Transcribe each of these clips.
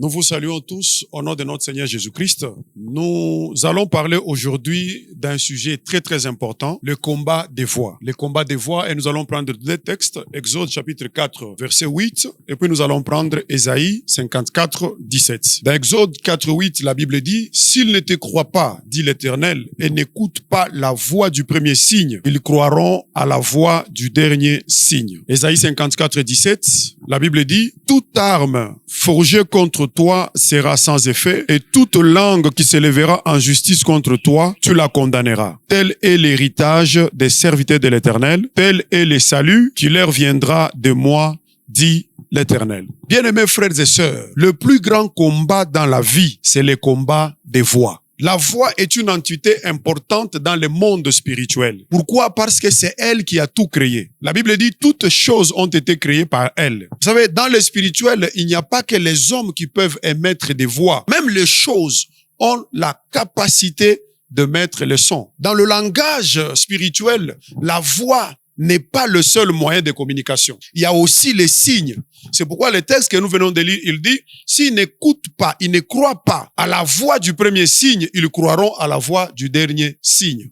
Nous vous saluons tous au nom de notre Seigneur Jésus-Christ. Nous allons parler aujourd'hui d'un sujet très très important, le combat des voix. Le combat des voix, et nous allons prendre deux textes, Exode chapitre 4, verset 8, et puis nous allons prendre Ésaïe 54, 17. Dans Exode 4, 8, la Bible dit, « S'ils ne te croient pas, dit l'Éternel, et n'écoutent pas la voix du premier signe, ils croiront à la voix du dernier signe. » Ésaïe 54, 17, la Bible dit, « Toute arme forgée contre toi sera sans effet, et toute langue qui se lèvera en justice contre toi, tu la condamneras. Tel est l'héritage des serviteurs de l'Éternel, tel est le salut qui leur viendra de moi, dit l'Éternel. » Bien-aimés frères et sœurs, le plus grand combat dans la vie, c'est le combat des voix. La voix est une entité importante dans le monde spirituel. Pourquoi? Parce que c'est elle qui a tout créé. La Bible dit toutes choses ont été créées par elle. Vous savez, dans le spirituel, il n'y a pas que les hommes qui peuvent émettre des voix. Même les choses ont la capacité de mettre le son. Dans le langage spirituel, la voix n'est pas le seul moyen de communication. Il y a aussi les signes. C'est pourquoi le texte que nous venons de lire, il dit, s'ils n'écoutent pas, ils ne croient pas à la voix du premier signe, ils croiront à la voix du dernier signe.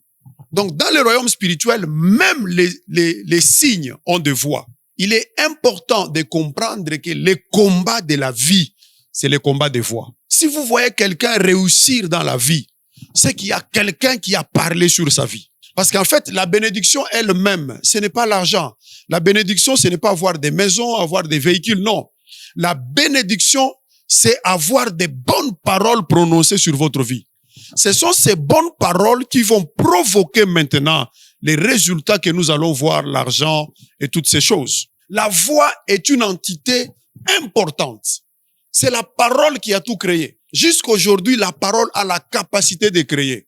Donc, dans le royaume spirituel, même les signes ont des voix. Il est important de comprendre que le combat de la vie, c'est le combat des voix. Si vous voyez quelqu'un réussir dans la vie, c'est qu'il y a quelqu'un qui a parlé sur sa vie. Parce qu'en fait, la bénédiction elle-même, ce n'est pas l'argent. La bénédiction, ce n'est pas avoir des maisons, avoir des véhicules, non. La bénédiction, c'est avoir des bonnes paroles prononcées sur votre vie. Ce sont ces bonnes paroles qui vont provoquer maintenant les résultats que nous allons voir, l'argent et toutes ces choses. La voix est une entité importante. C'est la parole qui a tout créé. Jusqu'aujourd'hui, la parole a la capacité de créer.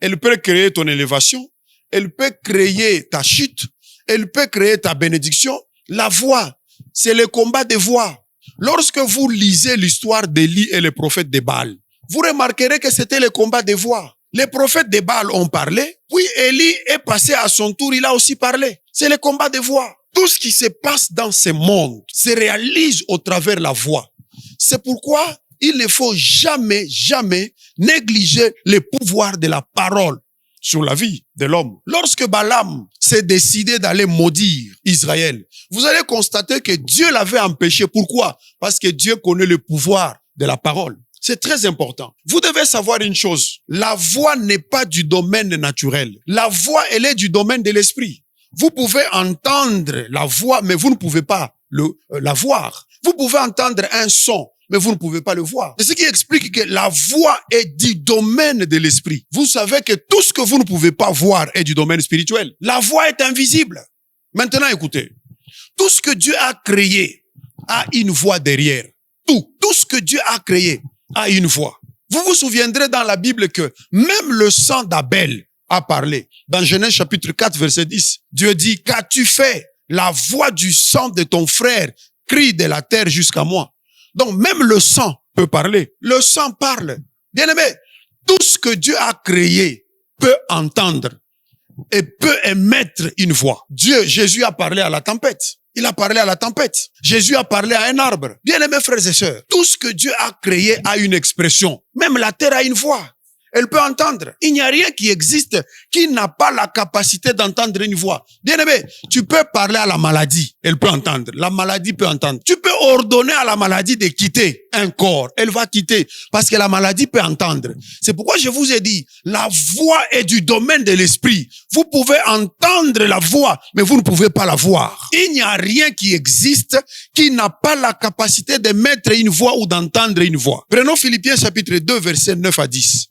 Elle peut créer ton élévation. Elle peut créer ta chute, elle peut créer ta bénédiction. La voix, c'est le combat des voix. Lorsque vous lisez l'histoire d'Élie et les prophètes de Baal, vous remarquerez que c'était le combat des voix. Les prophètes de Baal ont parlé, puis Élie est passé à son tour, il a aussi parlé. C'est le combat des voix. Tout ce qui se passe dans ce monde se réalise au travers de la voix. C'est pourquoi il ne faut jamais, jamais négliger le pouvoir de la parole sur la vie de l'homme. Lorsque Balaam s'est décidé d'aller maudire Israël, vous allez constater que Dieu l'avait empêché. Pourquoi? Parce que Dieu connaît le pouvoir de la parole. C'est très important. Vous devez savoir une chose. La voix n'est pas du domaine naturel. La voix, elle est du domaine de l'esprit. Vous pouvez entendre la voix, mais vous ne pouvez pas la voir. Vous pouvez entendre un son, mais vous ne pouvez pas le voir. C'est ce qui explique que la voix est du domaine de l'esprit. Vous savez que tout ce que vous ne pouvez pas voir est du domaine spirituel. La voix est invisible. Maintenant, écoutez. Tout ce que Dieu a créé a une voix derrière. Tout ce que Dieu a créé a une voix. Vous vous souviendrez dans la Bible que même le sang d'Abel a parlé. Dans Genèse chapitre 4, verset 10, Dieu dit, « Qu'as-tu fait? La voix du sang de ton frère crie de la terre jusqu'à moi. » Donc, même le sang peut parler. Le sang parle. Bien-aimé, tout ce que Dieu a créé peut entendre et peut émettre une voix. Jésus a parlé à la tempête. Il a parlé à la tempête. Jésus a parlé à un arbre. Bien-aimés frères et sœurs, tout ce que Dieu a créé a une expression. Même la terre a une voix. Elle peut entendre. Il n'y a rien qui existe qui n'a pas la capacité d'entendre une voix. Bien-aimé, tu peux parler à la maladie, elle peut entendre. La maladie peut entendre. Tu peux ordonner à la maladie de quitter un corps. Elle va quitter parce que la maladie peut entendre. C'est pourquoi je vous ai dit, la voix est du domaine de l'esprit. Vous pouvez entendre la voix, mais vous ne pouvez pas la voir. Il n'y a rien qui existe qui n'a pas la capacité d'émettre une voix ou d'entendre une voix. Prenons Philippiens chapitre 2, versets 9 à 10.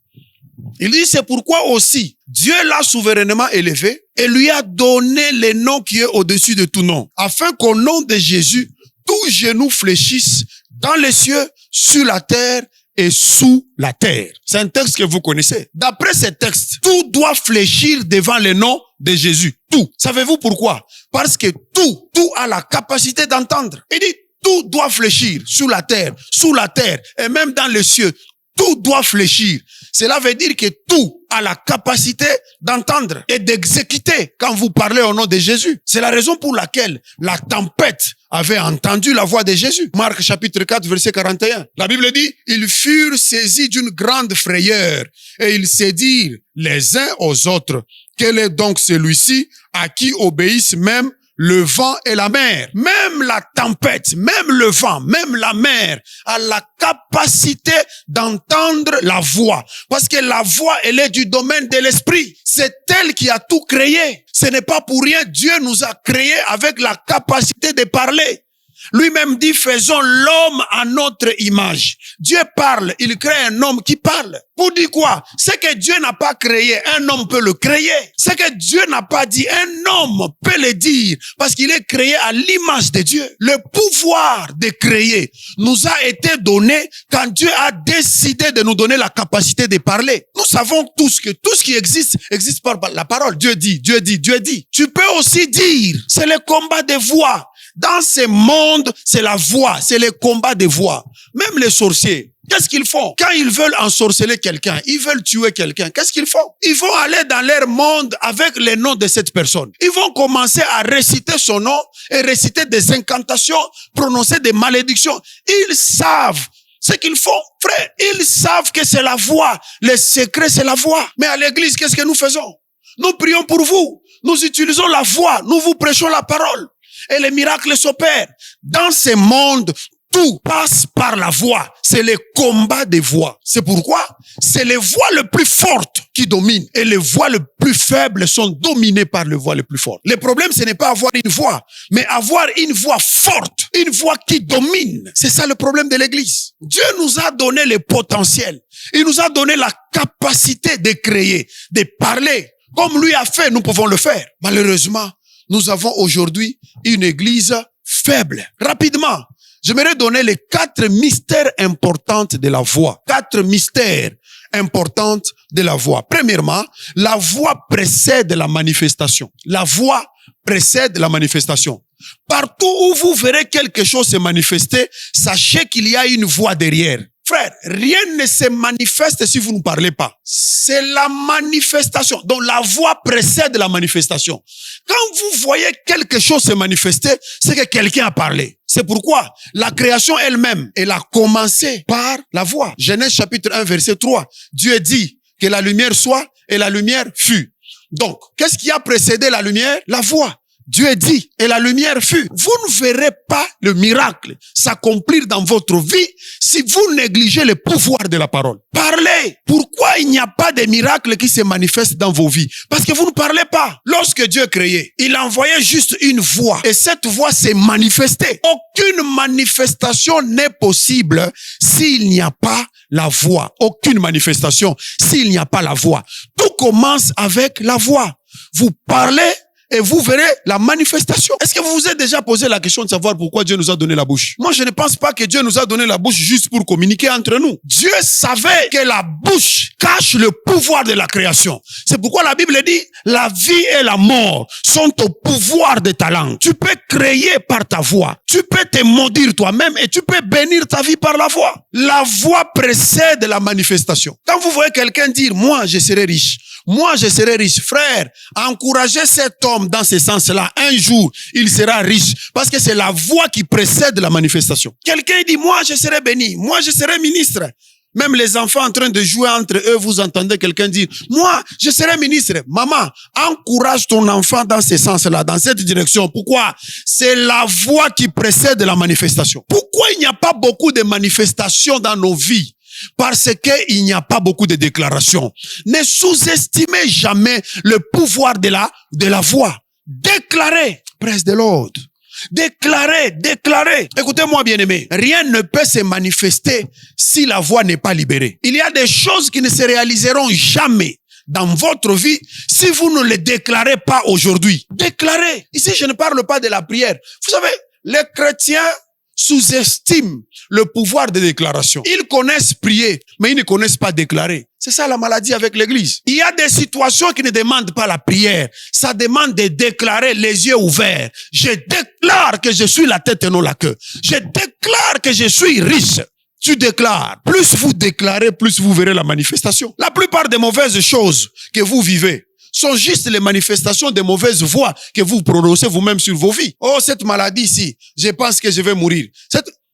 Il dit, c'est pourquoi aussi, Dieu l'a souverainement élevé et lui a donné le nom qui est au-dessus de tout nom, afin qu'au nom de Jésus, tout genou fléchisse dans les cieux, sur la terre et sous la terre. C'est un texte que vous connaissez. D'après ce texte, tout doit fléchir devant le nom de Jésus. Tout. Savez-vous pourquoi? Parce que tout a la capacité d'entendre. Il dit, tout doit fléchir sur la terre, sous la terre et même dans les cieux. tout doit fléchir. Cela veut dire que tout a la capacité d'entendre et d'exécuter quand vous parlez au nom de Jésus. C'est la raison pour laquelle la tempête avait entendu la voix de Jésus. Marc chapitre 4, verset 41. La Bible dit, ils furent saisis d'une grande frayeur et ils se dirent les uns aux autres, quel est donc celui-ci à qui obéissent même le vent et la mer? Même la tempête, même le vent, même la mer a la capacité d'entendre la voix. Parce que la voix, elle est du domaine de l'esprit. C'est elle qui a tout créé. Ce n'est pas pour rien. Dieu nous a créés avec la capacité de parler. Lui-même dit, faisons l'homme à notre image. Dieu parle, il crée un homme qui parle. Pour dire quoi? Ce que Dieu n'a pas créé, un homme peut le créer. Ce que Dieu n'a pas dit, un homme peut le dire. Parce qu'il est créé à l'image de Dieu. Le pouvoir de créer nous a été donné quand Dieu a décidé de nous donner la capacité de parler. Nous savons tous que tout ce qui existe par la parole. Dieu dit, Dieu dit, Dieu dit. Tu peux aussi dire, c'est le combat des voix. Dans ce monde, c'est la voix, c'est le combat des voix. Même les sorciers, qu'est-ce qu'ils font? Quand ils veulent ensorceler quelqu'un, ils veulent tuer quelqu'un, qu'est-ce qu'ils font? Ils vont aller dans leur monde avec le nom de cette personne. Ils vont commencer à réciter son nom et réciter des incantations, prononcer des malédictions. Ils savent ce qu'ils font, frère. Ils savent que c'est la voix. Le secret, c'est la voix. Mais à l'église, qu'est-ce que nous faisons? Nous prions pour vous. Nous utilisons la voix. Nous vous prêchons la parole. Et les miracles s'opèrent. Dans ce monde, tout passe par la voix. C'est le combat des voix. C'est pourquoi c'est les voix les plus fortes qui dominent. Et les voix les plus faibles sont dominées par les voix les plus fortes. Le problème, ce n'est pas avoir une voix, mais avoir une voix forte. Une voix qui domine. C'est ça le problème de l'église. Dieu nous a donné le potentiel. Il nous a donné la capacité de créer, de parler. Comme lui a fait, nous pouvons le faire. Malheureusement, nous avons aujourd'hui une église faible. Rapidement, j'aimerais donner les 4 mystères importants de la voix. 4 mystères importants de la voix. Premièrement, la voix précède la manifestation. La voix précède la manifestation. Partout où vous verrez quelque chose se manifester, sachez qu'il y a une voix derrière. Frère, rien ne se manifeste si vous ne parlez pas. C'est la manifestation. Donc la voix précède la manifestation. Quand vous voyez quelque chose se manifester, c'est que quelqu'un a parlé. C'est pourquoi la création elle-même, elle a commencé par la voix. Genèse chapitre 1 verset 3. Dieu dit que la lumière soit et la lumière fut. Donc, qu'est-ce qui a précédé la lumière? La voix. Dieu dit, et la lumière fut. Vous ne verrez pas le miracle s'accomplir dans votre vie si vous négligez le pouvoir de la parole. Parlez. Pourquoi il n'y a pas de miracle qui se manifeste dans vos vies? Parce que vous ne parlez pas. Lorsque Dieu créait, il envoyait juste une voix et cette voix s'est manifestée. Aucune manifestation n'est possible s'il n'y a pas la voix. Aucune manifestation s'il n'y a pas la voix. Tout commence avec la voix. Vous parlez et vous verrez la manifestation. Est-ce que vous vous êtes déjà posé la question de savoir pourquoi Dieu nous a donné la bouche? Moi, je ne pense pas que Dieu nous a donné la bouche juste pour communiquer entre nous. Dieu savait que la bouche cache le pouvoir de la création. C'est pourquoi la Bible dit, la vie et la mort sont au pouvoir de ta langue. Tu peux créer par ta voix. Tu peux te maudire toi-même et tu peux bénir ta vie par la voix. La voix précède la manifestation. Quand vous voyez quelqu'un dire, moi, je serai riche. Moi, je serai riche. Frère, encouragez cet homme dans ce sens-là. Un jour, il sera riche. Parce que c'est la voix qui précède la manifestation. Quelqu'un dit, moi, je serai béni. Moi, je serai ministre. Même les enfants en train de jouer entre eux, vous entendez quelqu'un dire, moi, je serai ministre. Maman, encourage ton enfant dans ce sens-là, dans cette direction. Pourquoi? C'est la voix qui précède la manifestation. Pourquoi il n'y a pas beaucoup de manifestations dans nos vies? Parce qu'il n'y a pas beaucoup de déclarations. Ne sous-estimez jamais le pouvoir de la voix. Déclarez, praise the Lord. Déclarez, déclarez. Écoutez-moi, bien-aimés. Rien ne peut se manifester si la voix n'est pas libérée. Il y a des choses qui ne se réaliseront jamais dans votre vie si vous ne les déclarez pas aujourd'hui. Déclarez. Ici, je ne parle pas de la prière. Vous savez, les chrétiens sous-estiment le pouvoir de déclaration. Ils connaissent prier, mais ils ne connaissent pas déclarer. C'est ça la maladie avec l'église. Il y a des situations qui ne demandent pas la prière. Ça demande de déclarer les yeux ouverts. Je déclare que je suis la tête et non la queue. Je déclare que je suis riche. tu déclares. Plus vous déclarez, plus vous verrez la manifestation. La plupart des mauvaises choses que vous vivez sont juste les manifestations des mauvaises voix que vous prononcez vous-même sur vos vies. Oh, cette maladie ici, je pense que je vais mourir.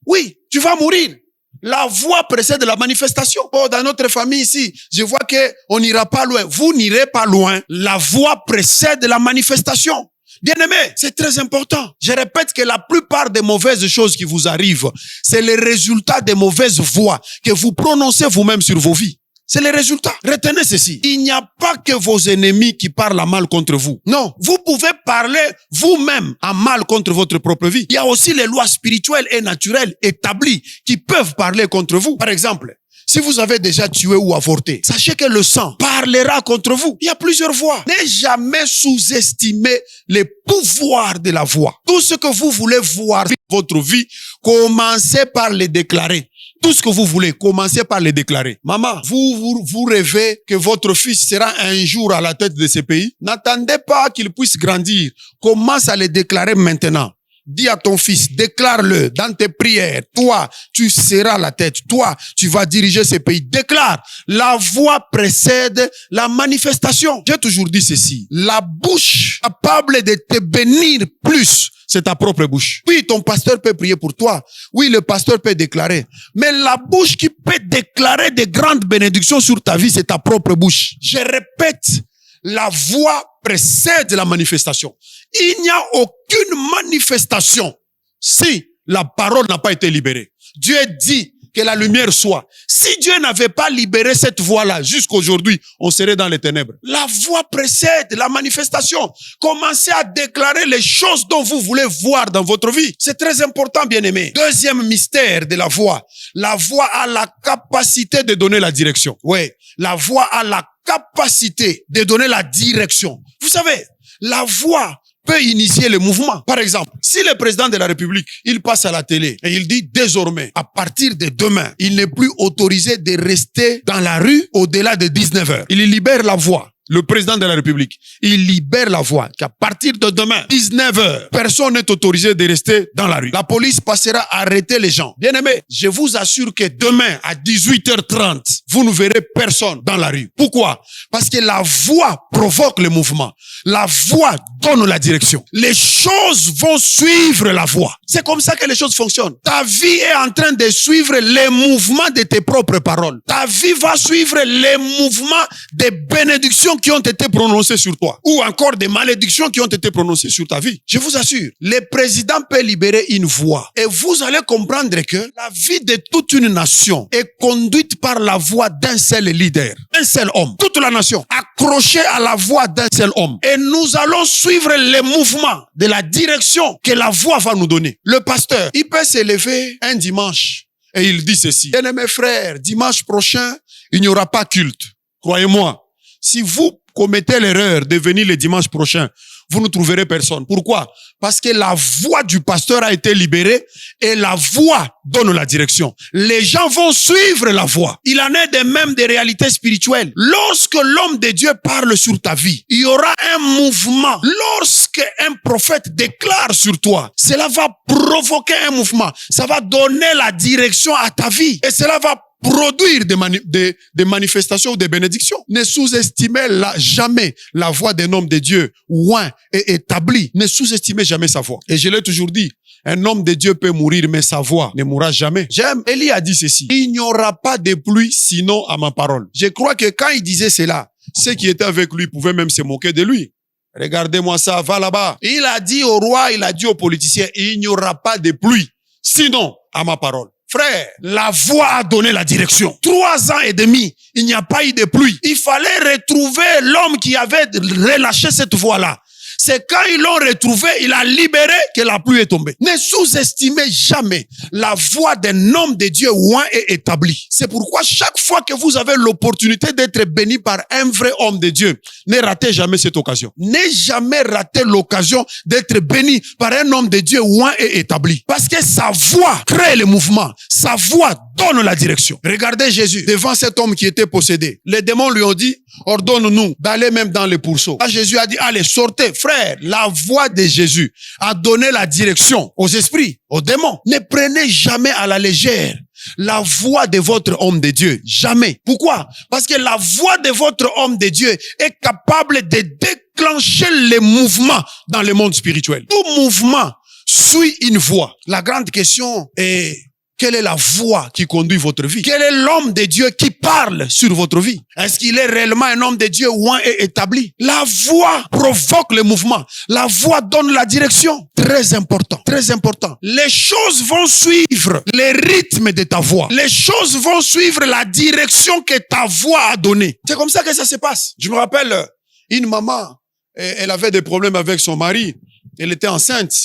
Oui, tu vas mourir. La voix précède la manifestation. Oh, dans notre famille ici, je vois que on n'ira pas loin. Vous n'irez pas loin. La voix précède la manifestation. Bien-aimé, c'est très important. Je répète que la plupart des mauvaises choses qui vous arrivent, c'est le résultat des mauvaises voix que vous prononcez vous-même sur vos vies. C'est le résultat. Retenez ceci. Il n'y a pas que vos ennemis qui parlent à mal contre vous. Non. Vous pouvez parler vous-même à mal contre votre propre vie. Il y a aussi les lois spirituelles et naturelles établies qui peuvent parler contre vous. Par exemple, si vous avez déjà tué ou avorté, sachez que le sang parlera contre vous. Il y a plusieurs voix. Ne jamais sous-estimer les pouvoirs de la voix. Tout ce que vous voulez voir dans votre vie, commencez par les déclarer. Tout ce que vous voulez, commencez par les déclarer. Maman, vous rêvez que votre fils sera un jour à la tête de ce pays? N'attendez pas qu'il puisse grandir. Commence à les déclarer maintenant. Dis à ton fils, déclare-le dans tes prières. Toi, tu seras la tête. Toi, tu vas diriger ce pays. Déclare. La voix précède la manifestation. J'ai toujours dit ceci. La bouche capable de te bénir plus, c'est ta propre bouche. Oui, ton pasteur peut prier pour toi. Oui, le pasteur peut déclarer. Mais la bouche qui peut déclarer de grandes bénédictions sur ta vie, c'est ta propre bouche. Je répète, la voix précède la manifestation. Il n'y a aucune manifestation si la parole n'a pas été libérée. Dieu dit que la lumière soit. Si Dieu n'avait pas libéré cette voix-là, jusqu'aujourd'hui, on serait dans les ténèbres. La voix précède la manifestation. Commencez à déclarer les choses dont vous voulez voir dans votre vie. C'est très important, bien-aimé. Deuxième mystère de la voix. La voix a la capacité de donner la direction. Oui, la voix a la capacité de donner la direction. Vous savez, la voix peut initier le mouvement. Par exemple, si le président de la République, il passe à la télé et il dit désormais, à partir de demain, il n'est plus autorisé de rester dans la rue au-delà de 19 heures. Il libère la voix. Le président de la République, il libère la voix qu'à partir de demain, 19 heures, personne n'est autorisé de rester dans la rue. La police passera à arrêter les gens. Bien aimé, je vous assure que demain, à 18h30, vous ne verrez personne dans la rue. Pourquoi? Parce que la voix provoque le mouvement. La voix donne la direction. Les choses vont suivre la voix. C'est comme ça que les choses fonctionnent. Ta vie est en train de suivre les mouvements de tes propres paroles. Ta vie va suivre les mouvements des bénédictions qui ont été prononcées sur toi. Ou encore des malédictions qui ont été prononcées sur ta vie. Je vous assure, le président peut libérer une voix. Et vous allez comprendre que la vie de toute une nation est conduite par la voix d'un seul leader. Un seul homme. Toute la nation accrochée à la voix d'un seul homme. Et nous allons suivre les mouvements de la direction que la voix va nous donner. Le pasteur, il peut s'élever un dimanche et il dit ceci. Bien-aimés frères, dimanche prochain, il n'y aura pas culte. Croyez-moi, si vous commettez l'erreur de venir le dimanche prochain, vous ne trouverez personne. Pourquoi? Parce que la voix du pasteur a été libérée et la voix donne la direction. Les gens vont suivre la voix. Il en est de même des réalités spirituelles. Lorsque l'homme de Dieu parle sur ta vie, il y aura un mouvement. Lorsque un prophète déclare sur toi, cela va provoquer un mouvement. Ça va donner la direction à ta vie. Et cela va produire des manifestations ou des bénédictions. Ne sous-estimez jamais la voix d'un homme de Dieu, oint et établi. Ne sous-estimez jamais sa voix. Et je l'ai toujours dit, un homme de Dieu peut mourir, mais sa voix ne mourra jamais. Élie a dit ceci. Il n'y aura pas de pluie sinon à ma parole. Je crois que quand il disait cela, ceux qui étaient avec lui pouvaient même se moquer de lui. Regardez-moi ça, va là-bas. Il a dit au roi, il a dit aux politiciens, il n'y aura pas de pluie sinon à ma parole. Frère, la voix a donné la direction. 3 ans et demi, il n'y a pas eu de pluie. Il fallait retrouver l'homme qui avait relâché cette voix-là. C'est quand ils l'ont retrouvé, il a libéré que la pluie est tombée. Ne sous-estimez jamais la voix d'un homme de Dieu oint et établi. C'est pourquoi chaque fois que vous avez l'opportunité d'être béni par un vrai homme de Dieu, ne ratez jamais cette occasion. Ne jamais rater l'occasion d'être béni par un homme de Dieu oint et établi. Parce que sa voix crée le mouvement. Sa voix donne la direction. Regardez Jésus devant cet homme qui était possédé. Les démons lui ont dit, ordonne-nous d'aller même dans les pourceaux. Là, Jésus a dit, allez, sortez. Frère, la voix de Jésus a donné la direction aux esprits, aux démons. Ne prenez jamais à la légère la voix de votre homme de Dieu. Jamais. Pourquoi? Parce que la voix de votre homme de Dieu est capable de déclencher les mouvements dans le monde spirituel. Tout mouvement suit une voix. La grande question est: quelle est la voix qui conduit votre vie? Quel est l'homme de Dieu qui parle sur votre vie? Est-ce qu'il est réellement un homme de Dieu ou un est établi? La voix provoque le mouvement. La voix donne la direction. Très important, très important. Les choses vont suivre le rythme de ta voix. Les choses vont suivre la direction que ta voix a donnée. C'est comme ça que ça se passe. Je me rappelle, une maman, elle avait des problèmes avec son mari. Elle était enceinte.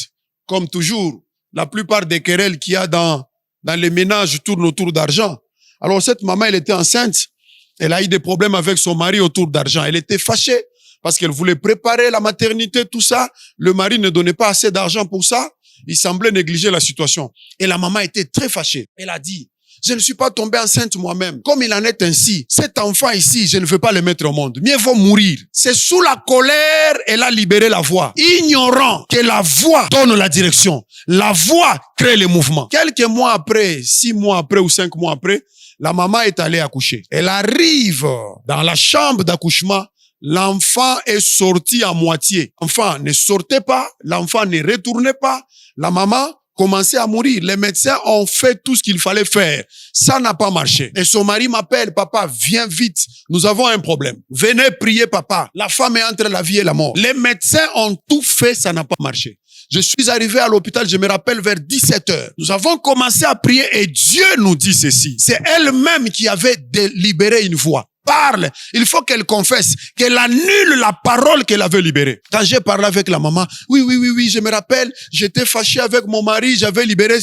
Comme toujours, la plupart des querelles qu'il y a dans les ménages tournent autour d'argent. Alors cette maman, elle était enceinte. Elle a eu des problèmes avec son mari autour d'argent. Elle était fâchée parce qu'elle voulait préparer la maternité, tout ça. Le mari ne donnait pas assez d'argent pour ça. Il semblait négliger la situation. Et la maman était très fâchée. Elle a dit: je ne suis pas tombée enceinte moi-même. Comme il en est ainsi, cet enfant ici, je ne veux pas le mettre au monde. Mieux vaut mourir. C'est sous la colère, elle a libéré la voix. Ignorant que la voix donne la direction. La voix crée le mouvement. Quelques mois après, 6 mois après ou 5 mois après, la maman est allée accoucher. Elle arrive dans la chambre d'accouchement. L'enfant est sorti à moitié. L'enfant ne sortait pas. L'enfant ne retournait pas. La maman commençait à mourir. Les médecins ont fait tout ce qu'il fallait faire. Ça n'a pas marché. Et son mari m'appelle: papa, viens vite. Nous avons un problème. Venez prier, papa. La femme est entre la vie et la mort. Les médecins ont tout fait, ça n'a pas marché. Je suis arrivé à l'hôpital, je me rappelle, vers 17h. Nous avons commencé à prier et Dieu nous dit ceci. C'est elle-même qui avait libéré une voix. Parle, il faut qu'elle confesse, qu'elle annule la parole qu'elle avait libérée. Quand j'ai parlé avec la maman, oui, je me rappelle, j'étais fâché avec mon mari, j'avais libéré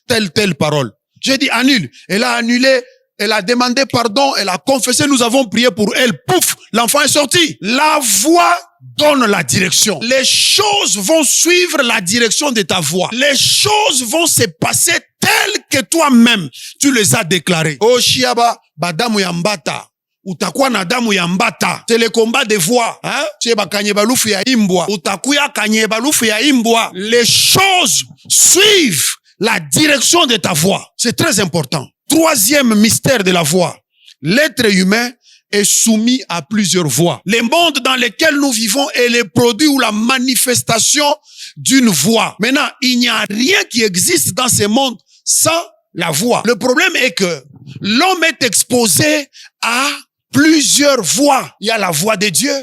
telle parole. J'ai dit annule. Elle a annulé, elle a demandé pardon, elle a confessé, nous avons prié pour elle. Pouf, l'enfant est sorti. La voix donne la direction. Les choses vont suivre la direction de ta voix. Les choses vont se passer telles que toi-même, tu les as déclarées. Oh Shiaba, badamu yambata. Utakuwa na damu ya mbata. C'est le combat de voix. Cheba kanyebalufu ya imbwa. Utakuya kanyebalufu ya imbwa. Les choses suivent la direction de ta voix. C'est très important. Troisième mystère de la voix. L'être humain est soumis à plusieurs voix. Le monde dans lequel nous vivons est le produit ou la manifestation d'une voix. Maintenant, il n'y a rien qui existe dans ce monde sans la voix. Le problème est que l'homme est exposé à plusieurs voix. Il y a la voix de Dieu,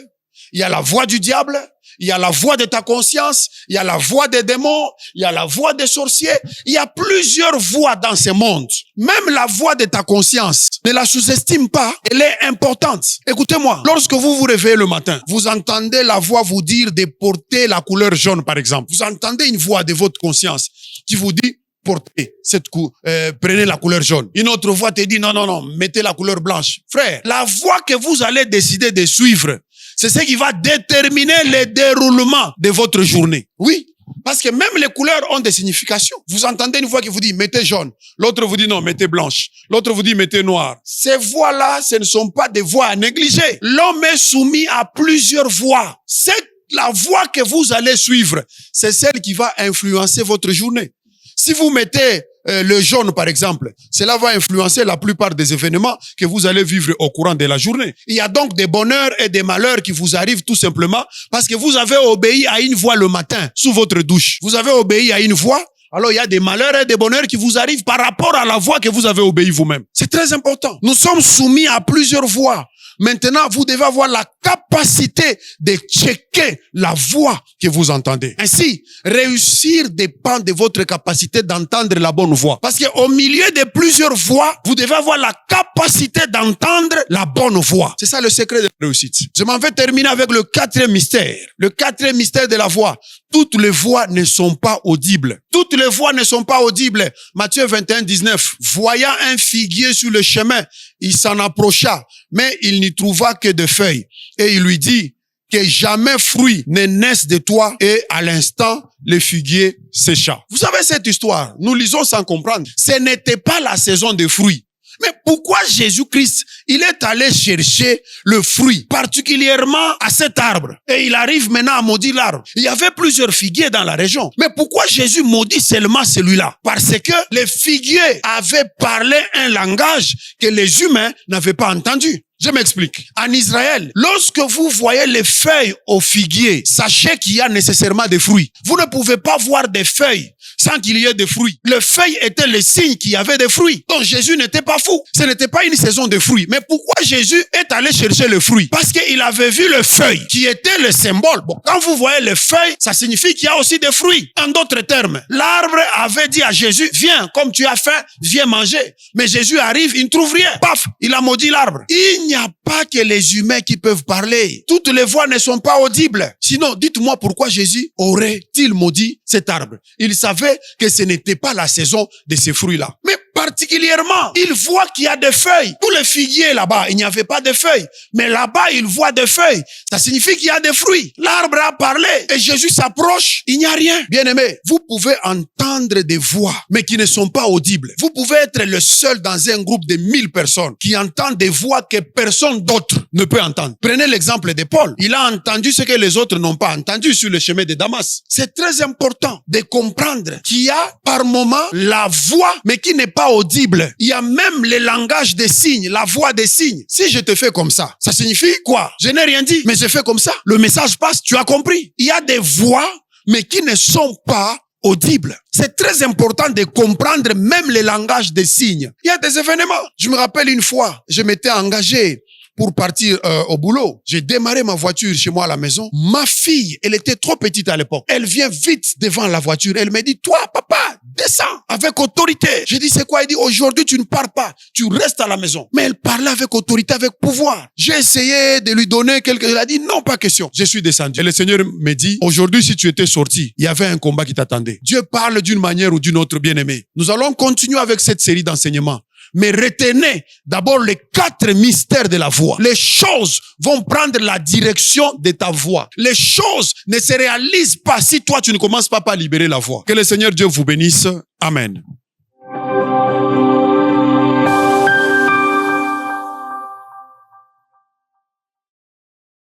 il y a la voix du diable, il y a la voix de ta conscience, il y a la voix des démons, il y a la voix des sorciers. Il y a plusieurs voix dans ce monde. Même la voix de ta conscience, ne la sous-estime pas, elle est importante. Écoutez-moi, lorsque vous vous réveillez le matin, vous entendez la voix vous dire de porter la couleur jaune, par exemple. Vous entendez une voix de votre conscience qui vous dit: portez prenez la couleur jaune. Une autre voix te dit: non, mettez la couleur blanche. Frère, la voix que vous allez décider de suivre, c'est ce qui va déterminer le déroulement de votre journée. Oui, parce que même les couleurs ont des significations. Vous entendez une voix qui vous dit: mettez jaune. L'autre vous dit: non, mettez blanche. L'autre vous dit: mettez noir. Ces voix-là, ce ne sont pas des voix à négliger. L'homme est soumis à plusieurs voix. La voix que vous allez suivre, c'est celle qui va influencer votre journée. Si vous mettez le jaune, par exemple, cela va influencer la plupart des événements que vous allez vivre au courant de la journée. Il y a donc des bonheurs et des malheurs qui vous arrivent tout simplement parce que vous avez obéi à une voix le matin sous votre douche. Vous avez obéi à une voix, alors il y a des malheurs et des bonheurs qui vous arrivent par rapport à la voix que vous avez obéi vous-même. C'est très important. Nous sommes soumis à plusieurs voix. Maintenant, vous devez avoir la capacité de checker la voix que vous entendez. Ainsi, réussir dépend de votre capacité d'entendre la bonne voix. Parce qu'au milieu de plusieurs voix, vous devez avoir la capacité d'entendre la bonne voix. C'est ça le secret de la réussite. Je m'en vais terminer avec le 4e mystère. Le 4e mystère de la voix. Toutes les voix ne sont pas audibles. Toutes les voix ne sont pas audibles. Matthieu 21, 19. Voyant un figuier sur le chemin, il s'en approcha, mais il n'y trouva que des feuilles. Et il lui dit que jamais fruit ne naisse de toi. Et à l'instant, le figuier sécha. Vous savez cette histoire, nous lisons sans comprendre. Ce n'était pas la saison des fruits. Mais pourquoi Jésus-Christ, il est allé chercher le fruit, particulièrement à cet arbre, et il arrive maintenant à maudire l'arbre? Il y avait plusieurs figuiers dans la région. Mais pourquoi Jésus maudit seulement celui-là? Parce que les figuiers avaient parlé un langage que les humains n'avaient pas entendu. Je m'explique. En Israël, lorsque vous voyez les feuilles au figuier, sachez qu'il y a nécessairement des fruits. Vous ne pouvez pas voir des feuilles sans qu'il y ait des fruits. Les feuilles étaient le signe qu'il y avait des fruits. Donc Jésus n'était pas fou. Ce n'était pas une saison de fruits. Mais pourquoi Jésus est allé chercher le fruit? Parce qu'il avait vu le feuille qui était le symbole. Bon, quand vous voyez les feuilles, ça signifie qu'il y a aussi des fruits. En d'autres termes, l'arbre avait dit à Jésus, viens, comme tu as faim, viens manger. Mais Jésus arrive, il ne trouve rien. Paf, il a maudit l'arbre. Il n'y a pas que les humains qui peuvent parler. Toutes les voix ne sont pas audibles. Sinon, dites-moi pourquoi Jésus aurait-il maudit cet arbre? Il savait que ce n'était pas la saison de ces fruits-là. Mais particulièrement, il voit qu'il y a des feuilles. Tous les figuiers là-bas, il n'y avait pas de feuilles. Mais là-bas, il voit des feuilles. Ça signifie qu'il y a des fruits. L'arbre a parlé et Jésus s'approche. Il n'y a rien. Bien-aimé, vous pouvez entendre des voix, mais qui ne sont pas audibles. Vous pouvez être le seul dans un groupe de 1000 personnes qui entendent des voix que personne d'autre ne peut entendre. Prenez l'exemple de Paul. Il a entendu ce que les autres n'ont pas entendu sur le chemin de Damas. C'est très important de comprendre qu'il y a par moment la voix, mais qui n'est pas audible. Il y a même le langage des signes, la voix des signes. Si je te fais comme ça signifie quoi? Je n'ai rien dit, mais je fais comme ça. Le message passe, tu as compris. Il y a des voix, mais qui ne sont pas audibles. C'est très important de comprendre même le langage des signes. Il y a des événements. Je me rappelle une fois, je m'étais engagé pour partir au boulot. J'ai démarré ma voiture chez moi à la maison. Ma fille, elle était trop petite à l'époque. Elle vient vite devant la voiture. Elle me dit, toi, papa, descends avec autorité. J'ai dit, c'est quoi? Elle dit, aujourd'hui, tu ne pars pas. Tu restes à la maison. Mais elle parlait avec autorité, avec pouvoir. J'ai essayé de lui donner quelque chose. Elle a dit, non, pas question. Je suis descendu. Et le Seigneur me dit, aujourd'hui, si tu étais sorti, il y avait un combat qui t'attendait. Dieu parle d'une manière ou d'une autre, bien-aimé. Nous allons continuer avec cette série d'enseignements. Mais retenez d'abord les 4 mystères de la voix. Les choses vont prendre la direction de ta voix. Les choses ne se réalisent pas si toi tu ne commences pas par libérer la voix. Que le Seigneur Dieu vous bénisse. Amen.